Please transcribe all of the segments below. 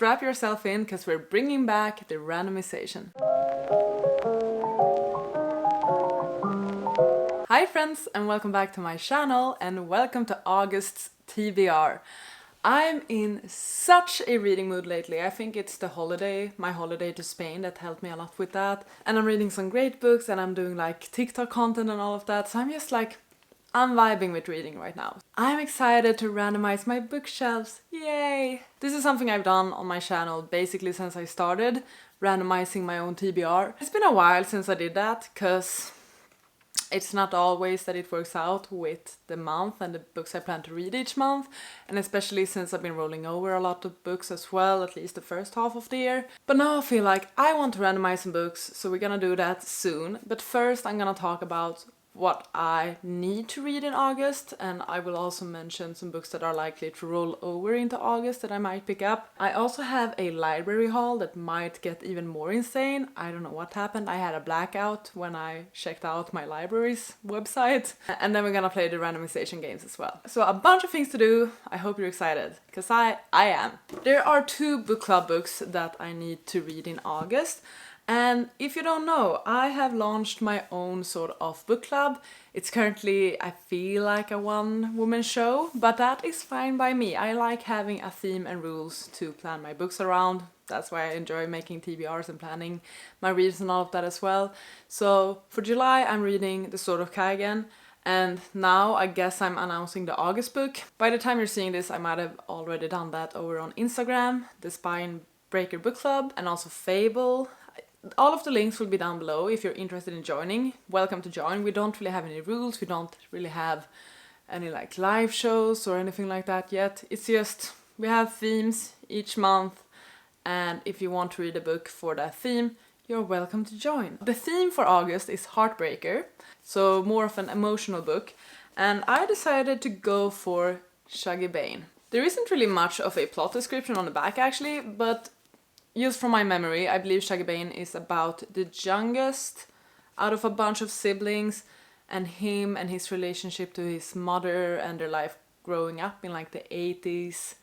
strap yourself in because we're bringing back the randomization. Hi friends, and welcome back to my channel, and welcome to August's TBR. I'm in such a reading mood lately. I think it's the holiday, my holiday to Spain, that helped me a lot with that. And I'm reading some great books, and I'm doing like TikTok content and all of that. So I'm just like, I'm vibing with reading right now. I'm excited to randomize my bookshelves. Yay! This is something I've done on my channel basically since I started randomizing my own TBR. It's been a while since I did that, because it's not always that it works out with the month and the books I plan to read each month, and especially since I've been rolling over a lot of books as well, at least the first half of the year. But now I feel like I want to randomize some books, so we're gonna do that soon. But first I'm gonna talk about what I need to read in August, and I will also mention some books that are likely to roll over into August that I might pick up. I also have a library haul that might get even more insane. I don't know what happened. I had a blackout when I checked out my library's website. And then we're gonna play the randomization games as well. So a bunch of things to do. I hope you're excited, because I am. There are 2 book club books that I need to read in August. And if you don't know, I have launched my own sort of book club. It's currently, I feel like a one-woman show, but that is fine by me. I like having a theme and rules to plan my books around. That's why I enjoy making TBRs and planning my reads and all of that as well. So for July, I'm reading The Sword of Kai again. And now I guess I'm announcing the August book. By the time you're seeing this, I might have already done that over on Instagram, the Spine Breaker Book Club, and also Fable. All of the links will be down below if you're interested in joining. Welcome to join. We don't really have any rules, we don't really have any like live shows or anything like that yet. It's just, we have themes each month, and if you want to read a book for that theme, you're welcome to join. The theme for August is Heartbreaker, so more of an emotional book, and I decided to go for Shuggy Bane. There isn't really much of a plot description on the back actually, but just from my memory, I believe Shuggy Bane is about the youngest out of a bunch of siblings, and him and his relationship to his mother and their life growing up in like the 80s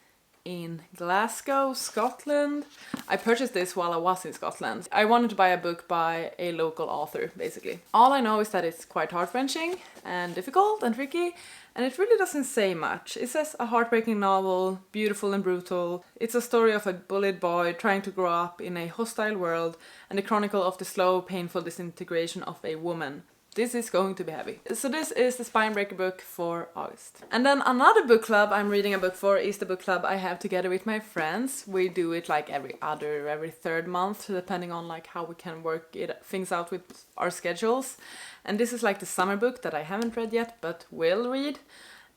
in Glasgow, Scotland. I purchased this while I was in Scotland. I wanted to buy a book by a local author, basically. All I know is that it's quite heart-wrenching and difficult and tricky, and it really doesn't say much. It says a heartbreaking novel, beautiful and brutal. It's a story of a bullied boy trying to grow up in a hostile world, and the chronicle of the slow, painful disintegration of a woman. This is going to be heavy. So this is the Spinebreaker book for August. And then another book club I'm reading a book for is the book club I have together with my friends. We do it like every third month, depending on like how we can work things out with our schedules. And this is like the summer book that I haven't read yet, but will read.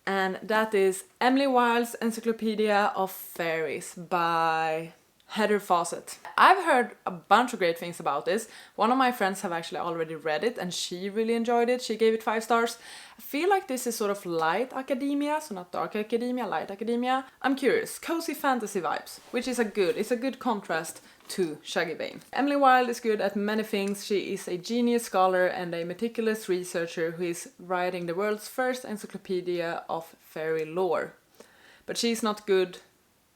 And that is Emily Wilde's Encyclopedia of Fairies by Heather Fawcett. I've heard a bunch of great things about this. One of my friends have actually already read it and she really enjoyed it. She gave it 5 stars. I feel like this is sort of light academia, so not dark academia, light academia. I'm curious, cozy fantasy vibes, which is it's a good contrast to Shuggy Bane. Emily Wilde is good at many things. She is a genius scholar and a meticulous researcher who is writing the world's first encyclopedia of fairy lore. But she's not good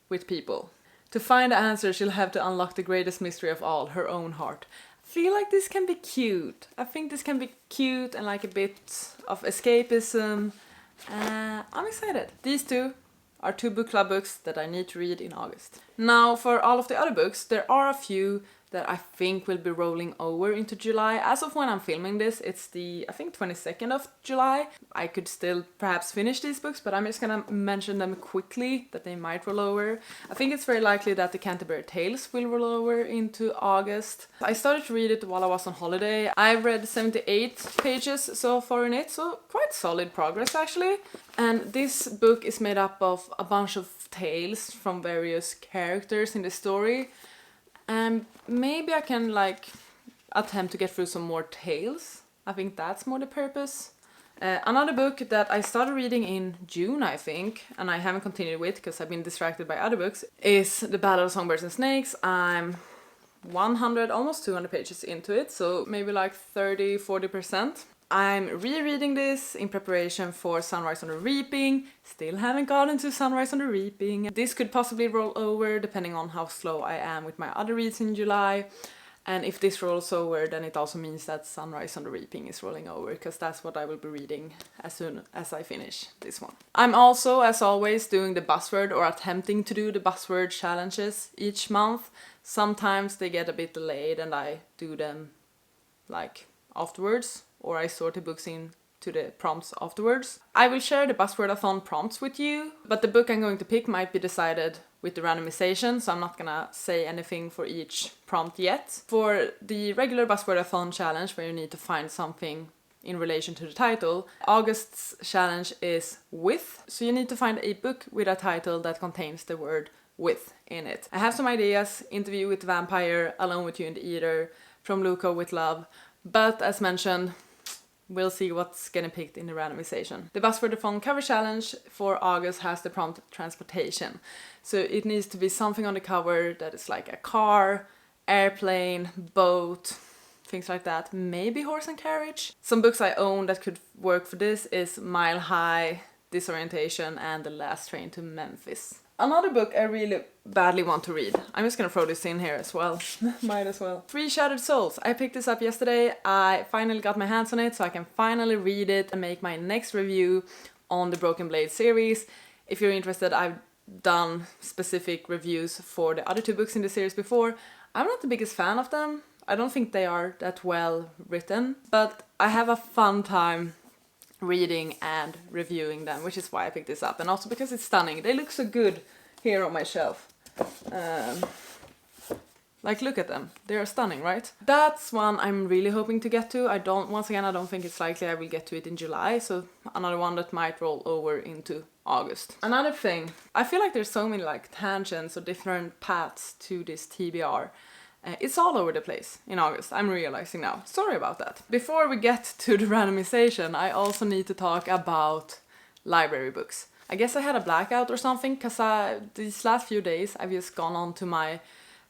with people. To find the answer, she'll have to unlock the greatest mystery of all, her own heart. I feel like this can be cute. I think this can be cute and like a bit of escapism. I'm excited. These 2 are 2 book club books that I need to read in August. Now, for all of the other books, there are a few that I think will be rolling over into July. As of when I'm filming this, it's the, I think, 22nd of July. I could still perhaps finish these books, but I'm just gonna mention them quickly, that they might roll over. I think it's very likely that the Canterbury Tales will roll over into August. I started to read it while I was on holiday. I've read 78 pages so far in it, so quite solid progress actually. And this book is made up of a bunch of tales from various characters in the story. And maybe I can like attempt to get through some more tales. I think that's more the purpose. Another book that I started reading in June, I think, and I haven't continued with because I've been distracted by other books, is The Battle of Songbirds and Snakes. I'm 100, almost 200 pages into it, so maybe like 30-40%. I'm rereading this in preparation for Sunrise on the Reaping. Still haven't gotten to Sunrise on the Reaping. This could possibly roll over depending on how slow I am with my other reads in July. And if this rolls over, then it also means that Sunrise on the Reaping is rolling over, because that's what I will be reading as soon as I finish this one. I'm also, as always, doing the buzzword, or attempting to do the buzzword challenges each month. Sometimes they get a bit delayed and I do them like afterwards, or I sort the books in to the prompts afterwards. I will share the buzzwordathon prompts with you, but the book I'm going to pick might be decided with the randomization, so I'm not gonna say anything for each prompt yet. For the regular buzzwordathon challenge, where you need to find something in relation to the title, August's challenge is with, so you need to find a book with a title that contains the word with in it. I have some ideas: Interview with the Vampire, Alone with You in the Eater, From Luca with Love, but as mentioned, we'll see what's getting picked in the randomization. The Buzzwordathon cover challenge for August has the prompt transportation. So it needs to be something on the cover that is like a car, airplane, boat, things like that. Maybe horse and carriage. Some books I own that could work for this is Mile High, Disorientation, and The Last Train to Memphis. Another book I really badly want to read. I'm just gonna throw this in here as well. Might as well. Three Shattered Souls. I picked this up yesterday. I finally got my hands on it, so I can finally read it and make my next review on the Broken Blade series. If you're interested, I've done specific reviews for the other two books in the series before. I'm not the biggest fan of them. I don't think they are that well written, but I have a fun time reading and reviewing them, which is why I picked this up, and also because it's stunning. They look so good here on my shelf. Like, look at them. They are stunning, right? That's one I'm really hoping to get to. I don't think it's likely I will get to it in July, so another one that might roll over into August. Another thing, I feel like there's so many like tangents or different paths to this TBR. It's all over the place in August, I'm realizing now. Sorry about that. Before we get to the randomization, I also need to talk about library books. I guess I had a blackout or something, because these last few days I've just gone on to my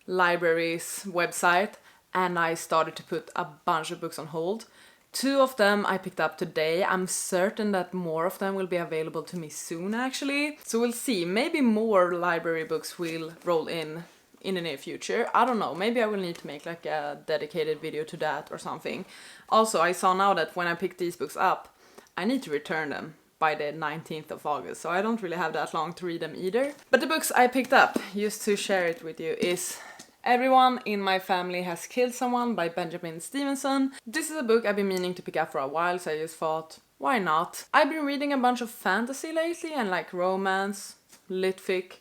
library's website and I started to put a bunch of books on hold. 2 of them I picked up today. I'm certain that more of them will be available to me soon, actually. So we'll see. Maybe more library books will roll in the near future. I don't know, maybe I will need to make like a dedicated video to that or something. Also, I saw now that when I pick these books up, I need to return them by the 19th of August, so I don't really have that long to read them either. But the books I picked up, just to share it with you, is Everyone in My Family Has Killed Someone by Benjamin Stevenson. This is a book I've been meaning to pick up for a while, so I just thought, why not? I've been reading a bunch of fantasy lately and like romance, litfic.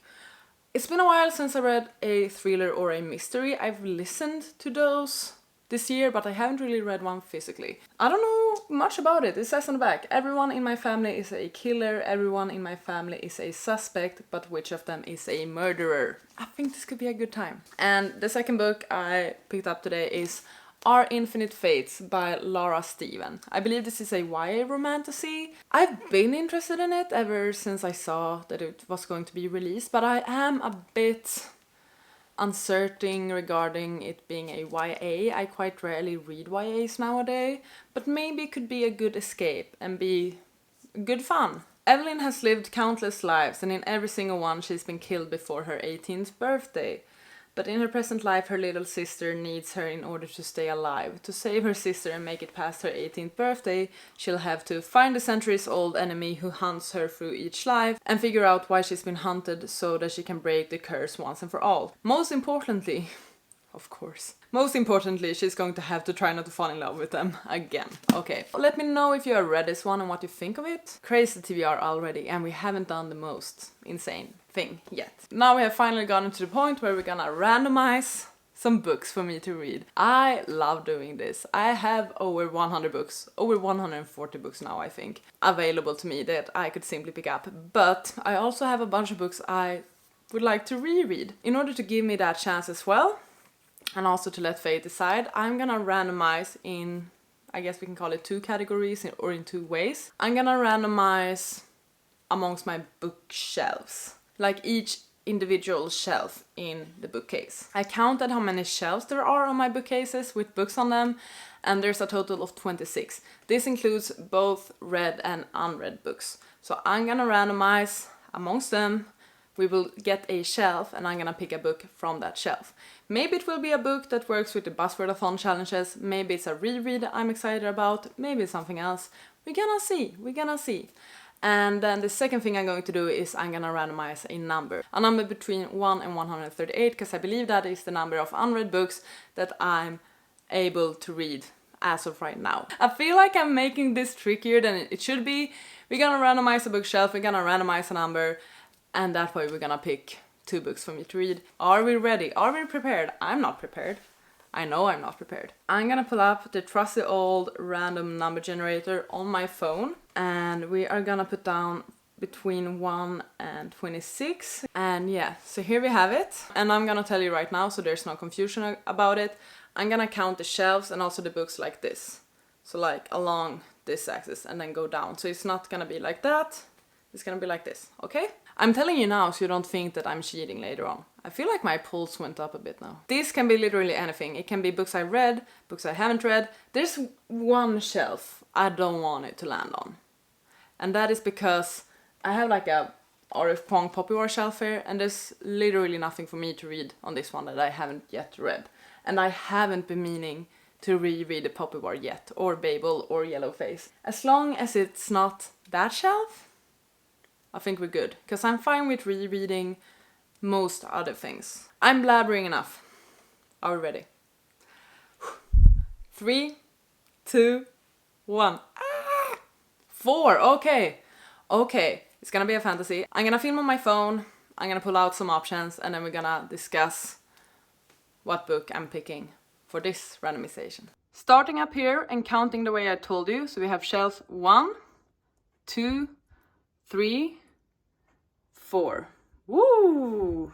It's been a while since I read a thriller or a mystery. I've listened to those this year, but I haven't really read one physically. I don't know much about it. It says on the back, everyone in my family is a killer, everyone in my family is a suspect, but which of them is a murderer? I think this could be a good time. And the second book I picked up today is Our Infinite Fates by Laura Steven. I believe this is a YA romantasy. I've been interested in it ever since I saw that it was going to be released, but I am a bit uncertain regarding it being a YA. I quite rarely read YAs nowadays, but maybe it could be a good escape and be good fun. Evelyn has lived countless lives, and in every single one she's been killed before her 18th birthday. But in her present life, her little sister needs her in order to stay alive. To save her sister and make it past her 18th birthday, she'll have to find the centuries-old enemy who hunts her through each life and figure out why she's been hunted so that she can break the curse once and for all. Most importantly, of course. Most importantly, she's going to have to try not to fall in love with them again. Okay, let me know if you have read this one and what you think of it. Crazy TBR already, and we haven't done the most insane thing yet. Now we have finally gotten to the point where we're gonna randomize some books for me to read. I love doing this. I have over 100 books, over 140 books now I think, available to me that I could simply pick up. But I also have a bunch of books I would like to reread. In order to give me that chance as well, and also to let fate decide, I'm gonna randomize in, I guess we can call it 2 categories or in 2 ways. I'm gonna randomize amongst my bookshelves. Like each individual shelf in the bookcase. I counted how many shelves there are on my bookcases with books on them, and there's a total of 26. This includes both read and unread books. So I'm gonna randomize amongst them. We will get a shelf and I'm gonna pick a book from that shelf. Maybe it will be a book that works with the Buzzwordathon challenges, maybe it's a reread I'm excited about, maybe it's something else. We're gonna see. And then the second thing I'm going to do is I'm gonna randomize a number between 1 and 138, because I believe that is the number of unread books that I'm able to read as of right now. I feel like I'm making this trickier than it should be. We're gonna randomize a bookshelf, we're gonna randomize a number, and that way we're gonna pick 2 books for me to read. Are we ready? Are we prepared? I'm not prepared. I know I'm not prepared. I'm gonna pull up the trusty old random number generator on my phone, and we are gonna put down between 1 and 26. And yeah, so here we have it. And I'm gonna tell you right now, so there's no confusion about it, I'm gonna count the shelves and also the books like this. So like along this axis and then go down. So it's not gonna be like that, it's gonna be like this, okay? I'm telling you now so you don't think that I'm cheating later on. I feel like my pulse went up a bit now. This can be literally anything. It can be books I read, books I haven't read. There's one shelf I don't want it to land on. And that is because I have like a R.F. Kuang Poppy War shelf here, and there's literally nothing for me to read on this one that I haven't yet read. And I haven't been meaning to reread the Poppy War yet, or Babel, or Yellowface. As long as it's not that shelf, I think we're good, because I'm fine with rereading most other things. I'm blabbering enough. Are we ready? 3, 2, 1. 4, okay. Okay, it's gonna be a fantasy. I'm gonna film on my phone, I'm gonna pull out some options, and then we're gonna discuss what book I'm picking for this randomization. Starting up here and counting the way I told you, so we have shelves 1, 2, 3, 4. Woo!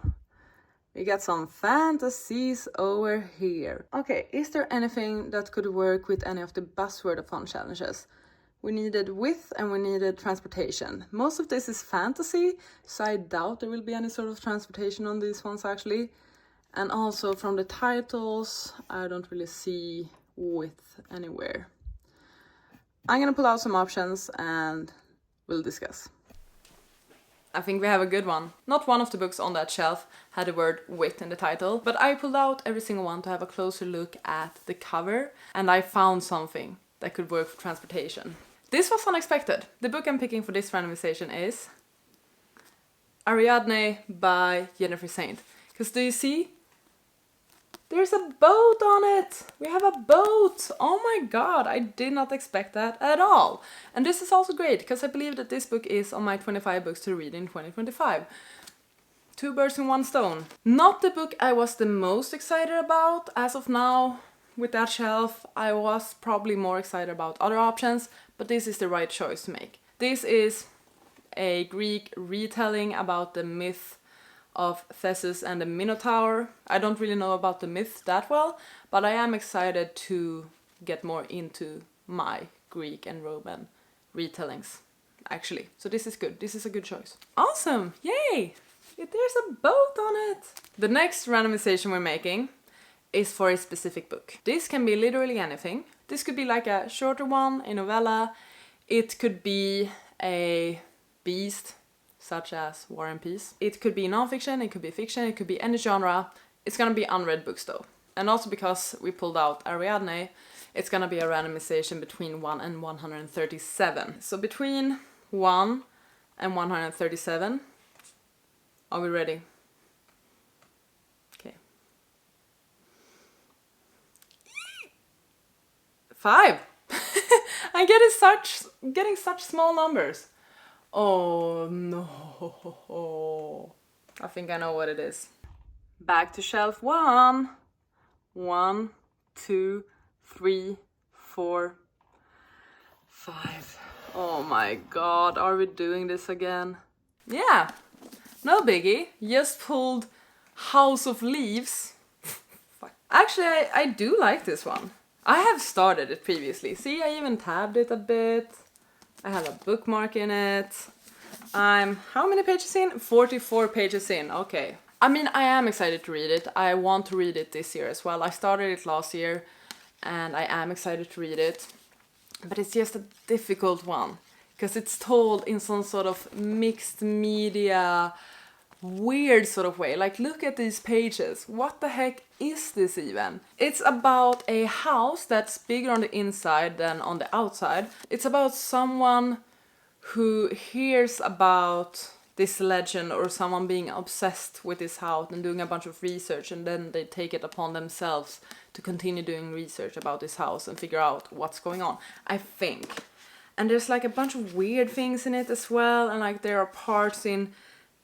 We got some fantasies over here. Okay, is there anything that could work with any of the Buzzwordathon challenges? We needed width and we needed transportation. Most of this is fantasy, so I doubt there will be any sort of transportation on these ones actually. And also from the titles, I don't really see width anywhere. I'm gonna pull out some options and we'll discuss. I think we have a good one. Not one of the books on that shelf had the word width in the title, but I pulled out every single one to have a closer look at the cover, and I found something that could work for transportation. This was unexpected. The book I'm picking for this randomization is Ariadne by Jennifer Saint. Because do you see? There's a boat on it! We have a boat! Oh my god, I did not expect that at all. And this is also great, because I believe that this book is on my 25 books to read in 2025. 2 birds in 1 stone. Not the book I was the most excited about as of now. With that shelf, I was probably more excited about other options, but this is the right choice to make. This is a Greek retelling about the myth of Theseus and the Minotaur. I don't really know about the myth that well, but I am excited to get more into my Greek and Roman retellings, actually. So this is good. This is a good choice. Awesome! Yay! There's a boat on it! The next randomization we're making is for a specific book. This can be literally anything. This could be like a shorter one, a novella. It could be a beast, such as War and Peace. It could be non-fiction, it could be fiction, it could be any genre. It's gonna be unread books though. And also because we pulled out Ariadne, it's gonna be a randomization between 1 and 137. So between 1 and 137, are we ready? Okay. 5! I'm getting such small numbers. Oh no. I think I know what it is. Back to shelf 1. 1, 2, 3, 4, 5. Oh my god, are we doing this again? Yeah, no biggie. Just pulled House of Leaves. Actually, I do like this one. I have started it previously. See, I even tabbed it a bit. I have a bookmark in it. I'm how many pages in? 44 pages in, okay. I mean, I am excited to read it. I want to read it this year as well. I started it last year and I am excited to read it. But it's just a difficult one because it's told in some sort of mixed media, weird sort of way. Like, look at these pages. What the heck is this even? It's about a house that's bigger on the inside than on the outside. It's about someone who hears about this legend or someone being obsessed with this house and doing a bunch of research, and then they take it upon themselves to continue doing research about this house and figure out what's going on, I think. And there's like a bunch of weird things in it as well, and like there are parts in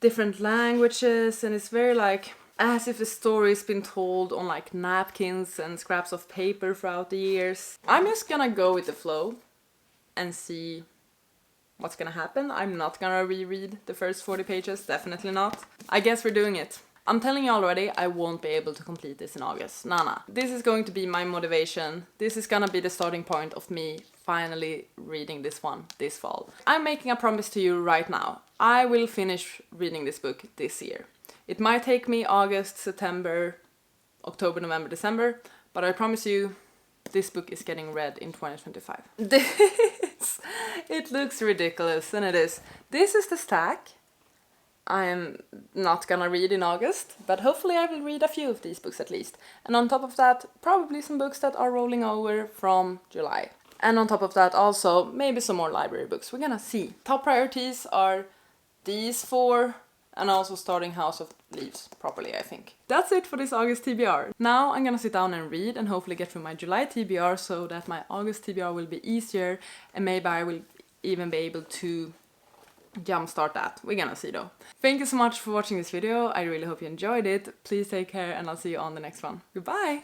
different languages, and it's very like as if the story's been told on like napkins and scraps of paper throughout the years. I'm just gonna go with the flow and see what's gonna happen. I'm not gonna reread the first 40 pages, definitely not. I guess we're doing it. I'm telling you already, I won't be able to complete this in August. Nah. This is going to be my motivation. This is gonna be the starting point of me finally reading this one this fall. I'm making a promise to you right now. I will finish reading this book this year. It might take me August, September, October, November, December, but I promise you, this book is getting read in 2025. It looks ridiculous, and it is. This is the stack. I'm not gonna read in August, but hopefully I will read a few of these books at least. And on top of that, probably some books that are rolling over from July. And on top of that also, maybe some more library books. We're gonna see. Top priorities are these 4, and also starting House of Leaves properly, I think. That's it for this August TBR. Now I'm gonna sit down and read and hopefully get through my July TBR so that my August TBR will be easier, and maybe I will even be able to jumpstart that. We're gonna see though. Thank you so much for watching this video. I really hope you enjoyed it. Please take care, and I'll see you on the next one. Goodbye!